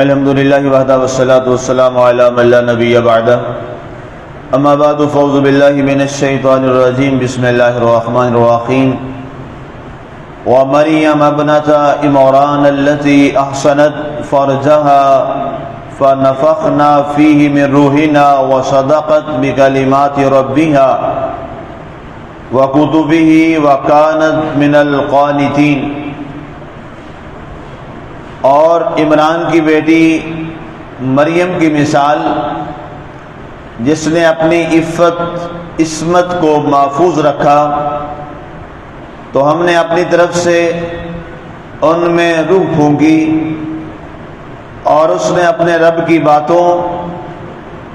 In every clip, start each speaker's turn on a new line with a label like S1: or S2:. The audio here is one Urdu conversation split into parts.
S1: الحمد للہ وحدہ والصلاة والسلام علی من لا نبی بعدہ اما بعد فاعوذ باللہ من الشیطان الرجیم بسم اللہ الرحمن الرحیم ومریم ابنت عمران التي احصنت فرجها فنفخنا فیہ من روحنا وصدقت بکلمات ربها وکتبہ وکانت من القانتین۔ اور عمران کی بیٹی مریم کی مثال، جس نے اپنی عصمت کو محفوظ رکھا تو ہم نے اپنی طرف سے ان میں روح پھونکی، اور اس نے اپنے رب کی باتوں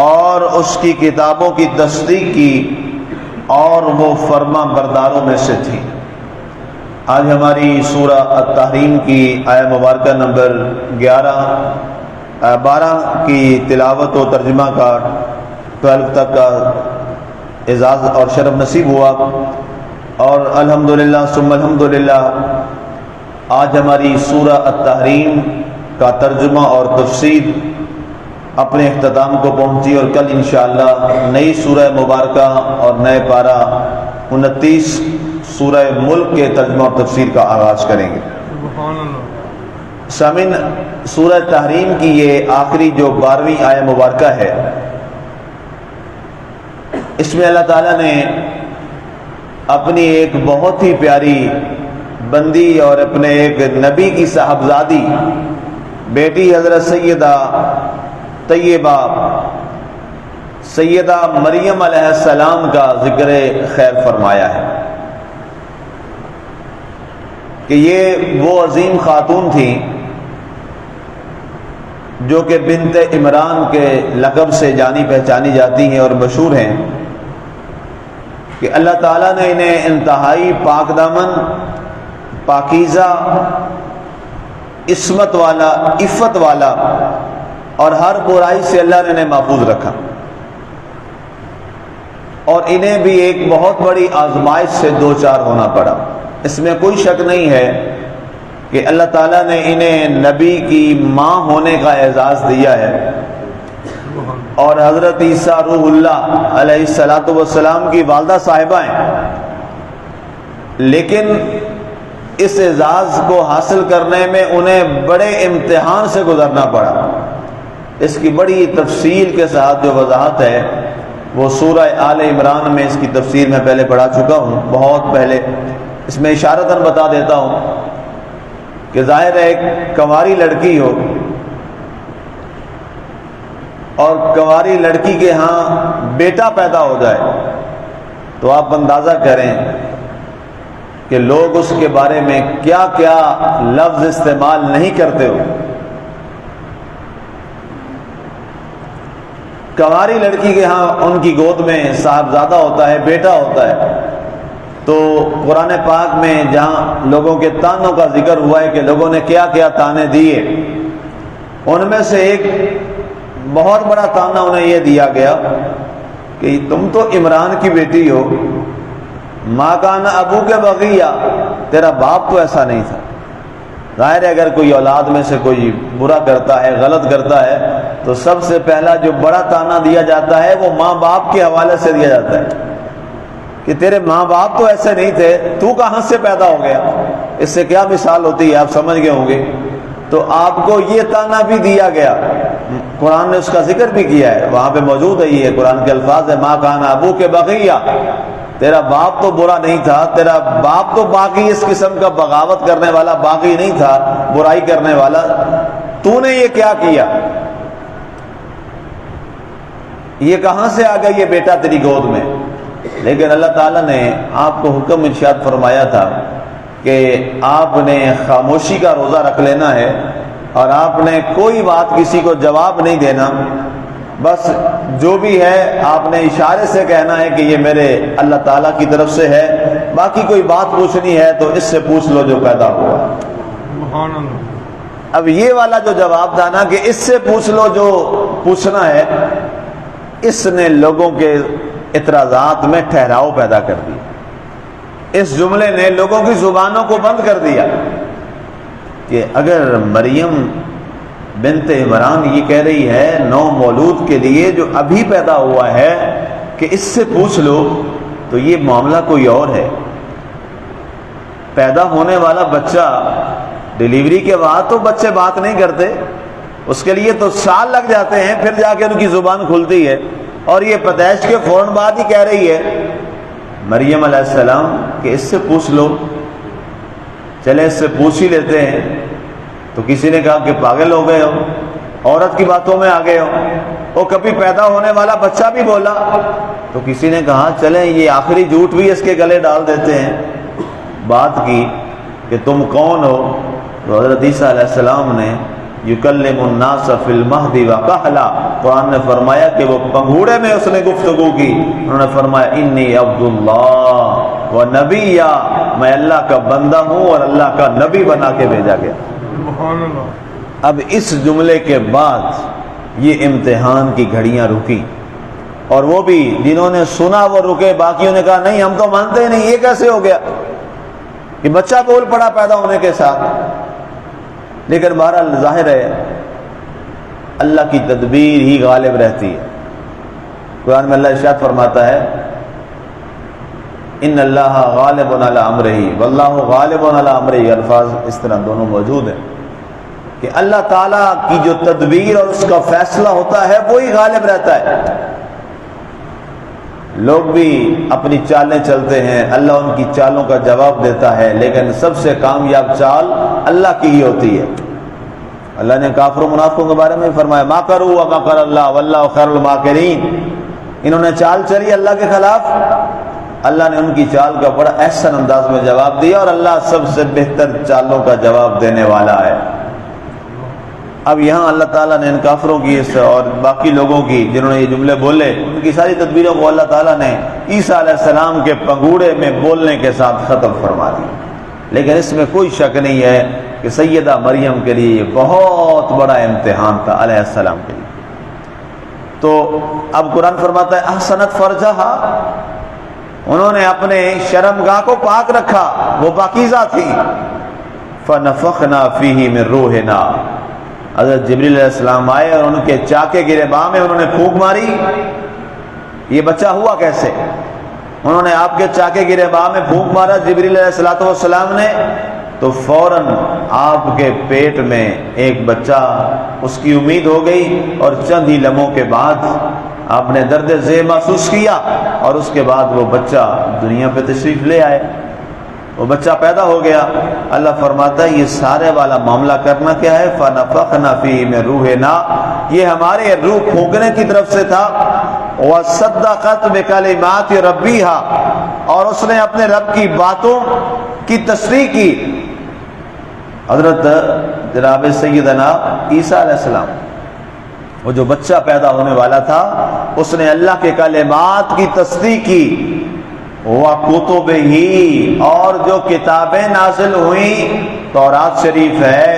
S1: اور اس کی کتابوں کی تصدیق کی، اور وہ فرما برداروں میں سے تھی۔ آج ہماری سورہ التحریم کی آیہ مبارکہ نمبر 12 کی تلاوت و ترجمہ کا 12 تک کا اعزاز اور شرف نصیب ہوا، اور الحمدللہ ثم الحمدللہ آج ہماری سورہ التحریم کا ترجمہ اور تفسیر اپنے اختتام کو پہنچی، اور کل انشاءاللہ نئی سورہ مبارکہ اور نئے پارہ 29 سورہ ملک کے ترجمہ اور تفسیر کا آغاز کریں گے۔ سامعین، سورہ تحریم کی یہ آخری جو 12ویں آیہ مبارکہ ہے، اس میں اللہ تعالیٰ نے اپنی ایک بہت ہی پیاری بندی اور اپنے ایک نبی کی صاحبزادی بیٹی حضرت سیدہ طیبہ سیدہ مریم علیہ السلام کا ذکر خیر فرمایا ہے کہ یہ وہ عظیم خاتون تھیں جو کہ بنت عمران کے لقب سے جانی پہچانی جاتی ہیں اور مشہور ہیں، کہ اللہ تعالیٰ نے انہیں انتہائی پاک دامن، پاکیزہ، عصمت والا، عفت والا، اور ہر برائی سے اللہ نے انہیں محفوظ رکھا، اور انہیں بھی ایک بہت بڑی آزمائش سے دوچار ہونا پڑا۔ اس میں کوئی شک نہیں ہے کہ اللہ تعالیٰ نے انہیں نبی کی ماں ہونے کا اعزاز دیا ہے، اور حضرت عیسیٰ روح اللہ علیہ الصلاۃ والسلام کی والدہ صاحبہ ہیں، لیکن اس اعزاز کو حاصل کرنے میں انہیں بڑے امتحان سے گزرنا پڑا۔ اس کی بڑی تفصیل کے ساتھ جو وضاحت ہے وہ سورہ آل عمران میں اس کی تفسیر میں پہلے پڑھا چکا ہوں، بہت پہلے۔ اس میں اشارتاً بتا دیتا ہوں کہ ظاہر ہے ایک کنواری لڑکی ہو، اور کنواری لڑکی کے ہاں بیٹا پیدا ہو جائے تو آپ اندازہ کریں کہ لوگ اس کے بارے میں کیا کیا لفظ استعمال نہیں کرتے ہو۔ کنواری لڑکی کے ہاں ان کی گود میں صاحبزادہ ہوتا ہے، بیٹا ہوتا ہے، تو قرآن پاک میں جہاں لوگوں کے تانوں کا ذکر ہوا ہے کہ لوگوں نے کیا کیا تانے دیے، ان میں سے ایک بہت بڑا تانا انہیں یہ دیا گیا کہ تم تو عمران کی بیٹی ہو، ماں کان ابو کے بغیہ، تیرا باپ تو ایسا نہیں تھا۔ ظاہر ہے اگر کوئی اولاد میں سے کوئی برا کرتا ہے، غلط کرتا ہے، تو سب سے پہلا جو بڑا تانا دیا جاتا ہے وہ ماں باپ کے حوالے سے دیا جاتا ہے کہ تیرے ماں باپ تو ایسے نہیں تھے، تو کہاں سے پیدا ہو گیا۔ اس سے کیا مثال ہوتی ہے آپ سمجھ گئے ہوں گے۔ تو آپ کو یہ تانا بھی دیا گیا، قرآن نے اس کا ذکر بھی کیا ہے، وہاں پہ موجود ہے، یہ قرآن کے الفاظ ہے، ماں کان ابو کے بغیہ، تیرا باپ تو برا نہیں تھا، تیرا باپ تو باقی اس قسم کا بغاوت کرنے والا باقی نہیں تھا، برائی کرنے والا، تو نے یہ کیا کیا، یہ کہاں سے آ گیا یہ بیٹا تیری گود میں۔ لیکن اللہ تعالیٰ نے آپ کو حکم ارشاد فرمایا تھا کہ آپ نے خاموشی کا روزہ رکھ لینا ہے، اور آپ نے کوئی بات کسی کو جواب نہیں دینا، بس جو بھی ہے آپ نے اشارے سے کہنا ہے کہ یہ میرے اللہ تعالیٰ کی طرف سے ہے، باقی کوئی بات پوچھنی ہے تو اس سے پوچھ لو جو پیدا ہوا۔ اب یہ والا جو جواب تھا نا کہ اس سے پوچھ لو جو پوچھنا ہے، اس نے لوگوں کے اعتراضات میں ٹھہراؤ پیدا کر دی۔ اس جملے نے لوگوں کی زبانوں کو بند کر دیا کہ اگر مریم بنت عمران یہ کہہ رہی ہے نو مولود کے لیے جو ابھی پیدا ہوا ہے کہ اس سے پوچھ لو، تو یہ معاملہ کوئی اور ہے۔ پیدا ہونے والا بچہ ڈیلیوری کے بعد تو بچے بات نہیں کرتے، اس کے لیے تو سال لگ جاتے ہیں، پھر جا کے ان کی زبان کھلتی ہے، اور یہ پیدائش کے فوراً بعد ہی کہہ رہی ہے مریم علیہ السلام کہ اس سے پوچھ لو۔ چلے اس سے پوچھ ہی لیتے ہیں۔ تو کسی نے کہا کہ پاگل ہو گئے ہو، عورت کی باتوں میں آ گئے ہو، وہ کبھی پیدا ہونے والا بچہ بھی بولا۔ تو کسی نے کہا چلیں یہ آخری جھوٹ بھی اس کے گلے ڈال دیتے ہیں۔ بات کی کہ تم کون ہو؟ تو حضرت عیسیٰ علیہ السلام نے یکلم الناس فی المہد وکہلا، قرآن نے فرمایا کہ وہ پنگھوڑے میں اس نے گفتگو کی، انہوں نے فرمایا انی عبد اللہ و نبی، میں اللہ کا بندہ ہوں اور اللہ کا نبی بنا کے بھیجا گیا۔ اب اس جملے کے بعد یہ امتحان کی گھڑیاں رکی، اور وہ بھی جنہوں نے سنا وہ رکے، باقیوں نے کہا نہیں ہم تو مانتے ہی نہیں، یہ کیسے ہو گیا کہ بچہ بول پڑا پیدا ہونے کے ساتھ۔ لیکن بہرحال ظاہر ہے اللہ کی تدبیر ہی غالب رہتی ہے۔ قرآن میں اللہ ارشاد فرماتا ہے ان اللہ غالب علی امرہ واللہ غالب علی امرہ، الفاظ اس طرح دونوں موجود ہیں کہ اللہ تعالیٰ کی جو تدبیر اور اس کا فیصلہ ہوتا ہے وہی غالب رہتا ہے۔ لوگ بھی اپنی چالیں چلتے ہیں، اللہ ان کی چالوں کا جواب دیتا ہے، لیکن سب سے کامیاب چال اللہ کی ہی ہوتی ہے۔ اللہ نے کافر و منافقوں کے بارے میں فرمایا ماکروا ومکر اللہ واللہ خیر الماکرین، انہوں نے چال چلی اللہ کے خلاف، اللہ نے ان کی چال کا بڑا احسن انداز میں جواب دیا، اور اللہ سب سے بہتر چالوں کا جواب دینے والا ہے۔ اب یہاں اللہ تعالیٰ نے ان کافروں کی اور باقی لوگوں کی جنہوں نے یہ جملے بولے، ان کی ساری تدبیروں کو اللہ تعالیٰ نے عیسیٰ علیہ السلام کے پنگوڑے میں بولنے کے ساتھ ختم فرما دیا۔ لیکن اس میں کوئی شک نہیں ہے کہ سیدہ مریم کے لیے یہ بہت بڑا امتحان تھا علیہ السلام کے لیے۔ تو اب قرآن فرماتا ہے احسنت فرجہا، انہوں نے اپنے شرمگاہ کو پاک رکھا، وہ پاکیزہ تھی۔ فنفخنا فیہ من روحنا، حضرت جبریل علیہ السلام آئے اور ان کے چاکے گریباں میں انہوں نے پھونک ماری۔ یہ بچہ ہوا کیسے؟ انہوں نے آپ کے چاکے گریباں میں پھونک مارا جبریل علیہ السلام نے، تو فوراً آپ کے پیٹ میں ایک بچہ، اس کی امید ہو گئی، اور چند ہی لمحوں کے بعد آپ نے درد ذہ محسوس کیا، اور اس کے بعد وہ بچہ دنیا پہ تشریف لے آئے، وہ بچہ پیدا ہو گیا۔ اللہ فرماتا ہے یہ سارے والا معاملہ کرنا کیا ہے؟ فَنَفَخْنَا فِيهِ مِن رُوحِنَا، یہ ہمارے روح پھونکنے کی طرف سے تھا۔ وَصَدَّقَتْ بِكَلِمَاتِ رَبِّهَا، اور اس نے اپنے رب کی باتوں کی تصدیق کی۔ حضرت جناب سیدنا عیسیٰ علیہ السلام، وہ جو بچہ پیدا ہونے والا تھا، اس نے اللہ کے کلمات کی تصدیق کی۔ وَكُتُبِهِ، اور جو کتابیں نازل ہوئیں، تورات شریف ہے،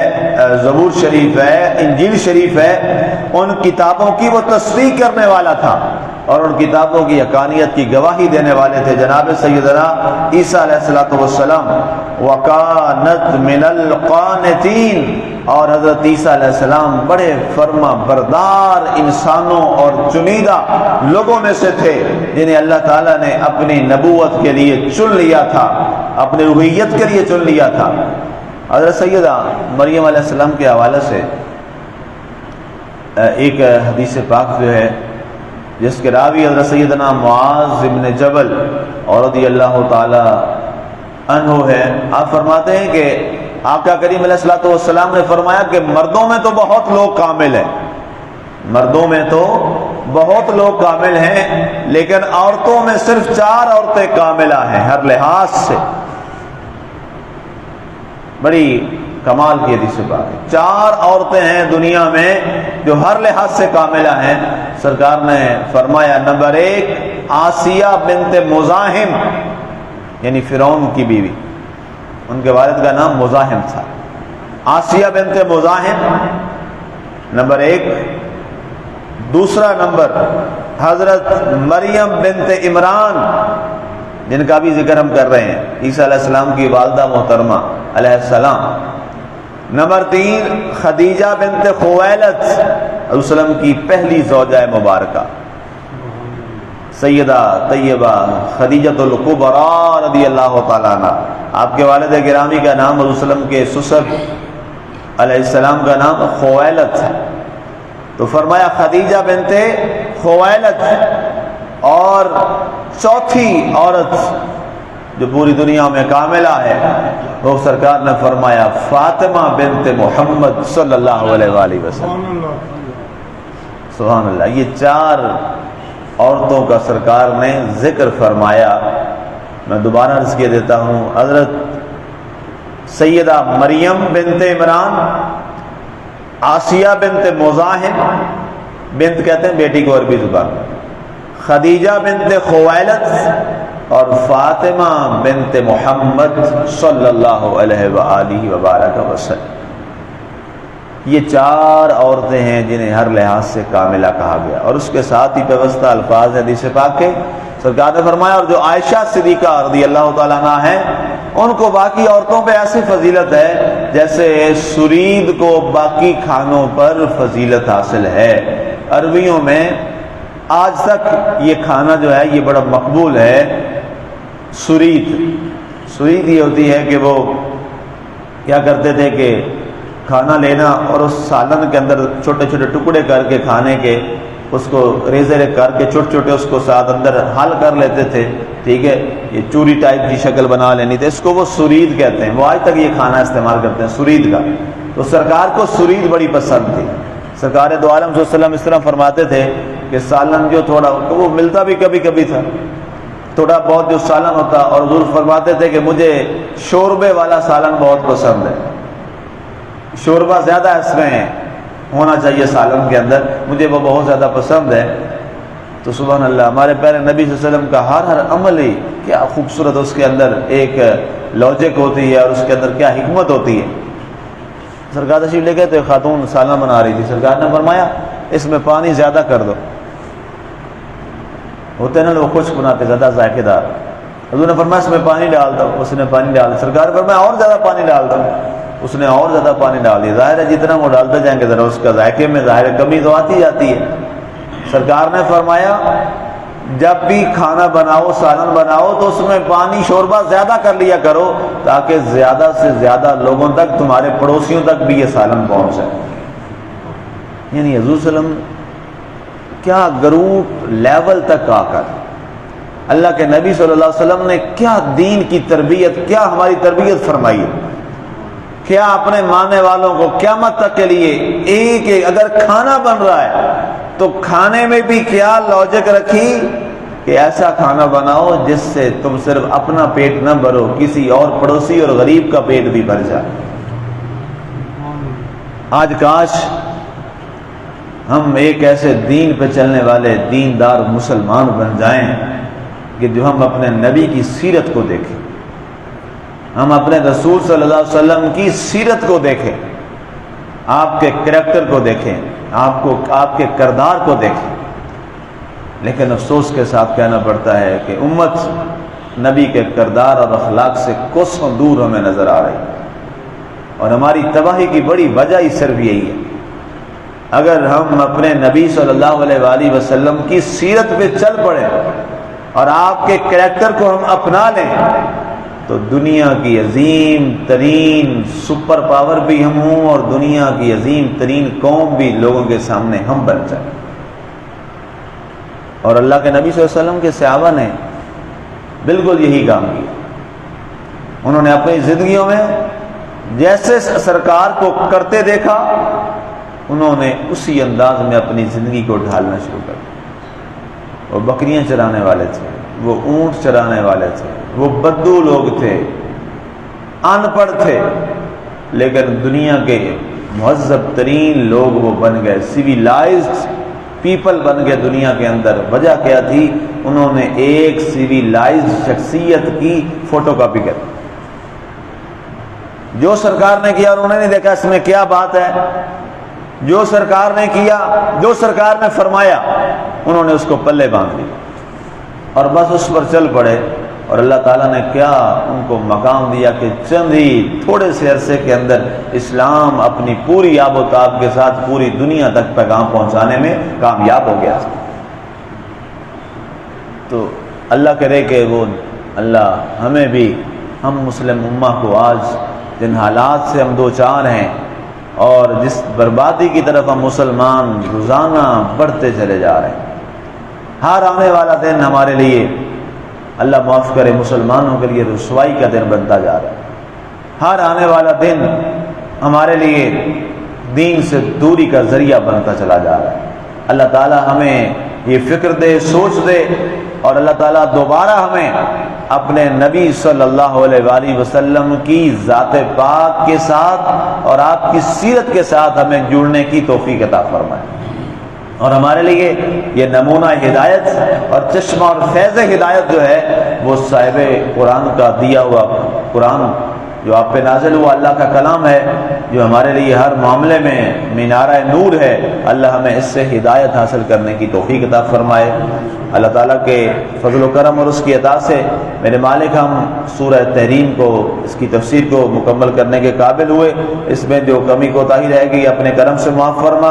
S1: زبور شریف ہے، انجیل شریف ہے، ان کتابوں کی وہ تصدیق کرنے والا تھا، اور ان کتابوں کی حقانیت کی گواہی دینے والے تھے جناب سیدنا عیسیٰ علیہ السلام۔ وَكَانَتْ مِنَ الْقَانِتِينَ، اور حضرت عیسیٰ علیہ السلام بڑے فرما بردار انسانوں اور چنیدہ لوگوں میں سے تھے جنہیں اللہ تعالیٰ نے اپنی نبوت کے لیے چن لیا تھا، اپنی روحیت کے لیے چن لیا تھا۔ حضرت سیدہ مریم علیہ السلام کے حوالے سے ایک حدیث پاک جو ہے جس کے راوی حضرت سیدنا معاذ بن جبل اور رضی اللہ تعالی عنہ ہے، آپ فرماتے ہیں کہ آقا کریم علیہ السلام نے فرمایا کہ مردوں میں تو بہت لوگ کامل ہیں، مردوں میں تو بہت لوگ کامل ہیں، لیکن عورتوں میں صرف 4 عورتیں کاملہ ہیں ہر لحاظ سے۔ بڑی کمال کی حدیث بات ہے، 4 عورتیں ہیں دنیا میں جو ہر لحاظ سے کاملہ ہیں۔ سرکار نے فرمایا نمبر 1 آسیہ بنت مزاحم، یعنی فرعون کی بیوی، ان کے والد کا نام مزاحم تھا، آسیہ بنت مزاحم نمبر 1۔ دوسرا نمبر حضرت مریم بنت عمران، جن کا بھی ذکر ہم کر رہے ہیں، عیسیٰ علیہ السلام کی والدہ محترمہ علیہ السلام، نمبر 3 خدیجہ بنت خویلد رسول وسلم کی پہلی زوجہ مبارکہ، سیدہ طیبہ خدیجۃ الکبریٰ رضی اللہ تعالیٰ عنہ۔ آپ کے والد گرامی کا نام رسول وسلم کے سسر علیہ السلام کا نام خویلد ہے، تو فرمایا خدیجہ بنت خویلد، اور چوتھی عورت جو پوری دنیا میں کاملہ ہے وہ سرکار نے فرمایا فاطمہ بنت محمد صلی اللہ علیہ وآلہ وسلم۔ سبحان اللہ، یہ 4 عورتوں کا سرکار نے ذکر فرمایا۔ میں دوبارہ عرض کیے دیتا ہوں، حضرت سیدہ مریم بنت عمران، آسیہ بنت مزاحم، بنت کہتے ہیں بیٹی کو عربی زبان میں، خدیجہ بنت خویلد اور فاطمہ بنت محمد صلی اللہ علیہ وآلہ وبارک وسلم۔ یہ 4 عورتیں ہیں جنہیں ہر لحاظ سے کاملہ کہا گیا، اور اس کے ساتھ ہی پیوستہ الفاظ حدیث پاک کے سرکار نے فرمایا، اور جو عائشہ صدیقہ رضی اللہ تعالیٰ عنہ ہیں ان کو باقی عورتوں پہ ایسی فضیلت ہے جیسے سرید کو باقی کھانوں پر فضیلت حاصل ہے۔ عربیوں میں آج تک یہ کھانا جو ہے یہ بڑا مقبول ہے، سرید۔ سرید یہ ہوتی ہے کہ وہ کیا کرتے تھے کہ کھانا لینا اور اس سالن کے اندر چھوٹے چھوٹے ٹکڑے کر کے کھانے کے، اس کو ریزے کر کے چھوٹے چھوٹے اس کو ساتھ اندر حل کر لیتے تھے، ٹھیک ہے، یہ چوری ٹائپ کی شکل بنا لینی تھی، اس کو وہ سرید کہتے ہیں۔ وہ آج تک یہ کھانا استعمال کرتے ہیں سرید کا۔ تو سرکار کو سرید بڑی پسند تھی۔ سرکار دو عالم صلی اللہ علیہ وسلم اس طرح فرماتے تھے کہ سالن جو تھوڑا وہ ملتا بھی کبھی کبھی تھا، تھوڑا بہت جو سالن ہوتا، اور حضور فرماتے تھے کہ مجھے شوربے والا سالن بہت پسند ہے، شوربہ زیادہ اس میں ہونا چاہیے سالن کے اندر، مجھے وہ بہت زیادہ پسند ہے۔ تو سبحان اللہ، ہمارے پیارے نبی صلی اللہ علیہ وسلم کا ہر عمل ہی کیا خوبصورت، اس کے اندر ایک لاجک ہوتی ہے اور اس کے اندر کیا حکمت ہوتی ہے۔ سرکار تشریف لے گئے تو ایک خاتون سالن بنا رہی تھی، سرکار نے فرمایا اس میں پانی زیادہ کر دو، ہوتے نا لوگ خشک بناتے زیادہ ذائقے دار، حضور نے فرمایا اس میں پانی ڈال دو، اس نے پانی ڈال دیا، سرکار نے فرمایا اور زیادہ پانی ڈال دو، اس نے اور زیادہ پانی ڈال دیا۔ ظاہر ہے جتنا وہ ڈالتے جائیں گے ذرا اس کا ذائقے میں ظاہر کمی تو آتی جاتی ہے۔ سرکار نے فرمایا جب بھی کھانا بناؤ، سالن بناؤ تو اس میں پانی شوربہ زیادہ کر لیا کرو تاکہ زیادہ سے زیادہ لوگوں تک، تمہارے پڑوسیوں تک بھی یہ سالن پہنچ جائے۔ یعنی حضور صلی اللہ علیہ وسلم کیا گروپ لیول تک آ کر اللہ کے نبی صلی اللہ علیہ وسلم نے کیا دین کی تربیت، کیا ہماری تربیت فرمائی ہے، کیا اپنے ماننے والوں کو قیامت تک کے لیے ایک اگر کھانا بن رہا ہے تو کھانے میں بھی کیا لاجک رکھی کہ ایسا کھانا بناؤ جس سے تم صرف اپنا پیٹ نہ بھرو، کسی اور پڑوسی اور غریب کا پیٹ بھی بھر جائے۔ آج کاش ہم ایک ایسے دین پہ چلنے والے دیندار مسلمان بن جائیں کہ جو ہم اپنے نبی کی سیرت کو دیکھیں، ہم اپنے رسول صلی اللہ علیہ وسلم کی سیرت کو دیکھیں، آپ کے کریکٹر کو دیکھیں، آپ کے کردار کو دیکھیں۔ لیکن افسوس کے ساتھ کہنا پڑتا ہے کہ امت نبی کے کردار اور اخلاق سے کوسوں دور ہمیں نظر آ رہی ہے، اور ہماری تباہی کی بڑی وجہ ہی صرف یہی ہے۔ اگر ہم اپنے نبی صلی اللہ علیہ وآلہ وسلم کی سیرت پہ چل پڑیں اور آپ کے کریکٹر کو ہم اپنا لیں تو دنیا کی عظیم ترین سپر پاور بھی ہم ہوں اور دنیا کی عظیم ترین قوم بھی لوگوں کے سامنے ہم بن جائیں۔ اور اللہ کے نبی صلی اللہ علیہ وسلم کے صحابہ نے بالکل یہی کام کیا۔ انہوں نے اپنی زندگیوں میں جیسے سرکار کو کرتے دیکھا، انہوں نے اسی انداز میں اپنی زندگی کو ڈھالنا شروع کر دیا۔ وہ بکریاں چرانے والے تھے، وہ اونٹ چرانے والے تھے، وہ بدو لوگ تھے، ان پڑھ تھے، لیکن دنیا کے مہذب ترین لوگ وہ بن گئے، سیویلائزڈ پیپل بن گئے دنیا کے اندر۔ وجہ کیا تھی؟ انہوں نے ایک سیویلائزڈ شخصیت کی فوٹو کاپی کر، جو سرکار نے کیا اور انہوں نے دیکھا اس میں کیا بات ہے، جو سرکار نے کیا، جو سرکار نے فرمایا، انہوں نے اس کو پلے باندھ لیا اور بس اس پر چل پڑے۔ اور اللہ تعالیٰ نے کیا ان کو مقام دیا کہ چند ہی تھوڑے سے عرصے کے اندر اسلام اپنی پوری آب و تاب کے ساتھ پوری دنیا تک پیغام پہنچانے میں کامیاب ہو گیا. تو اللہ کرے کہ وہ اللہ ہمیں بھی ہم مسلم امہ کو آج جن حالات سے ہم دو چار ہیں اور جس بربادی کی طرف ہم مسلمان روزانہ بڑھتے چلے جا رہے ہیں، ہر آنے والا دن ہمارے لیے اللہ معاف کرے مسلمانوں کے لیے رسوائی کا دن بنتا جا رہا ہے. ہر آنے والا دن ہمارے لیے دین سے دوری کا ذریعہ بنتا چلا جا رہا ہے. اللہ تعالیٰ ہمیں یہ فکر دے، سوچ دے، اور اللہ تعالیٰ دوبارہ ہمیں اپنے نبی صلی اللہ علیہ وآلہ وسلم کی ذات پاک کے ساتھ اور آپ کی سیرت کے ساتھ ہمیں جڑنے کی توفیق عطا فرمائے، اور ہمارے لیے یہ نمونہ ہدایت اور چشمہ اور فیض ہدایت جو ہے وہ صاحب قرآن کا دیا ہوا قرآن جو آپ پہ نازل ہوا اللہ کا کلام ہے، جو ہمارے لیے ہر معاملے میں مینارہ نور ہے. اللہ ہمیں اس سے ہدایت حاصل کرنے کی توفیق عطا فرمائے. اللہ تعالیٰ کے فضل و کرم اور اس کی عطا سے میرے مالک ہم سورہ تحریم کو، اس کی تفسیر کو مکمل کرنے کے قابل ہوئے. اس میں جو کمی کوتاہی رہے گی اپنے کرم سے معاف فرما،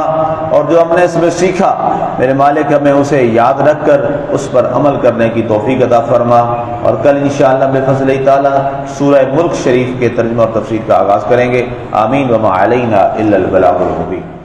S1: اور جو ہم نے اس میں سیکھا میرے مالک ہمیں اسے یاد رکھ کر اس پر عمل کرنے کی توفیق عطا فرما. اور کل انشاءاللہ بفضل تعالیٰ سورہ ملک شریف کے ترجمہ اور تفسیر کا آغاز کریں گے. آمین. وما علینا الا البلاغ المبین.